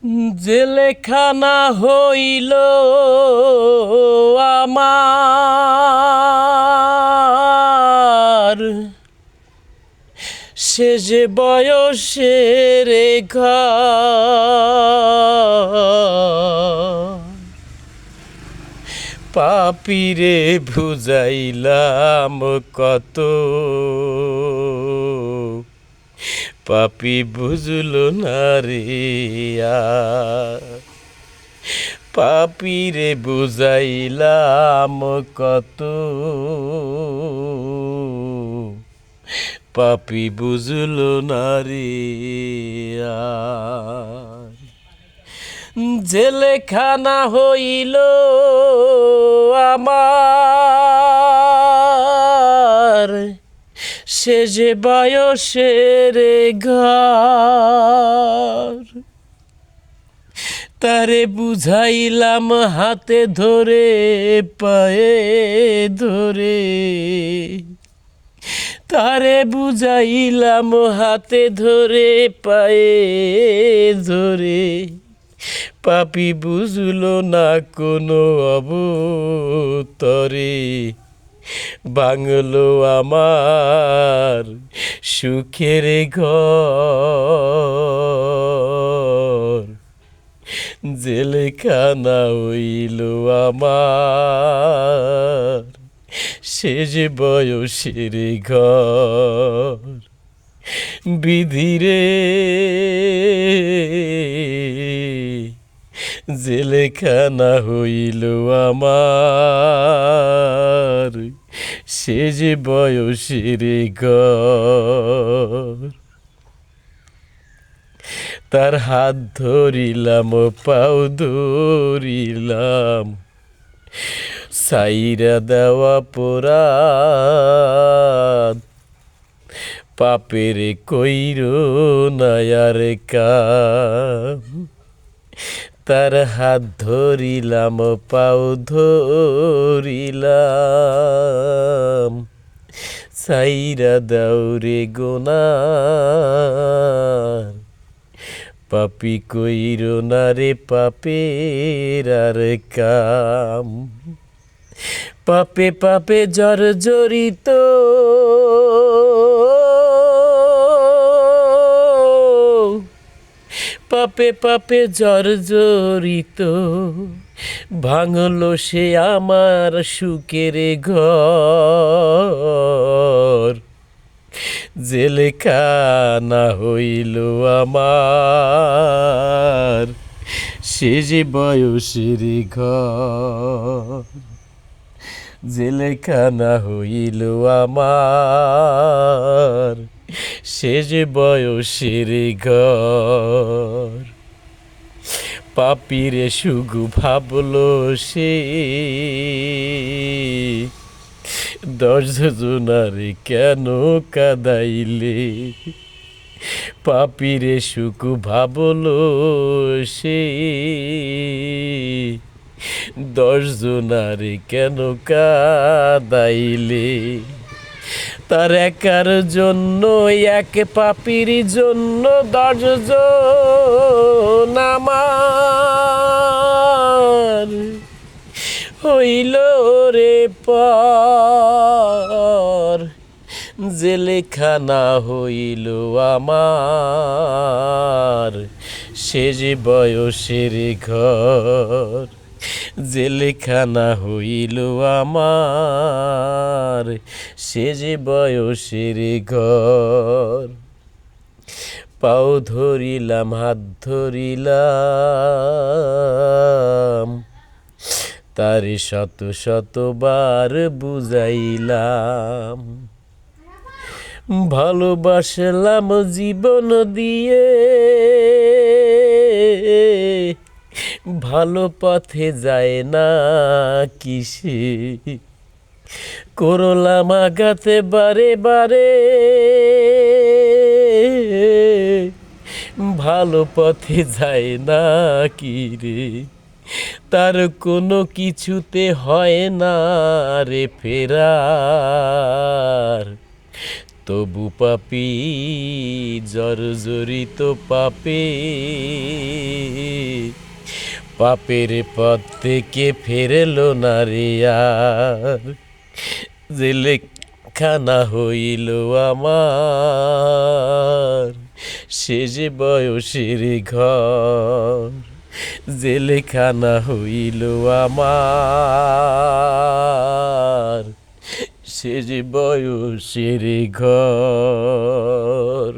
জেলেখানা হইল আমার, সে যে বয়সের ঘর। পাপিরে বুঝাইলাম কত, পাপি বুঝল না রে আর। পাপিরে বুঝাইলাম কত, পাপি বুঝল না রে আর। জেলেখানা হইল আমার, সে যে বয়সের ঘর। তারে বুঝাইলাম হাতে ধরে পায়ে ধরে, তারে বুঝাইলাম হাতে ধরে পায়ে ধরে, পাপি বুঝল না কোনো অবতরে। বাংলো আমার সুখের ঘর, জেলখানা হইল আমার, সে যে বয়সের ঘর। বিধিরে জেলখানা হইল আমার, সে যে বয়সের ঘর। তার হাত ধরিলাম পাও ধরিলাম, সাইরা দেওয়া পোরাত, পাপের কইর নায়ার কাম। তার হাত ধরিলাম পাও ধরিলাম, সাইরা দাউরে গোনার, পাপি কইর না রে পাপের আর কাম। পাপে পাপে জর্জরিত, পাপে পাপে জর্জরিত, ভাঙল সে আমার সুখের ঘর। জেলখানা হইল আমার, সে যে বয়সের ঘর। জেলখানা হইল আমার, সে যে বয়সের ঘর। পাপিরে শুগু ভাবল সে, 10 জনারে কেন কাদাইলে। পাপিরে সুখ ভাবল সে, 10 জনারে কেন কাদাইলে। তার একার জন্য, এক পাপির জন্য 10 জন আমার হইল রে পর। জেলখানা হইল আমার, সে যে বয়সের ঘর। জেলখানা হইল আমার, সে যে বয়সের ঘর। পাও ধরিলাম হাত ধরিলাম, তারে শত শতবার বুঝাইলাম। ভালোবাসলাম জীবন দিয়ে, ভালো পথে যায় না কিসে। করলাম আঘাতে বারে বারে, ভালো পথে যায় না কি রে। তার কোনো কিছুতে হয় না রে ফেরার, তবু পাপি জর্জরিত পাপে পাপের পথ থেকে ফেরলো না রে আর জেলখানা হইল আমার সে যে বয়সের ঘর জেলখানা হইল আমার সে যে বয়সের ঘর।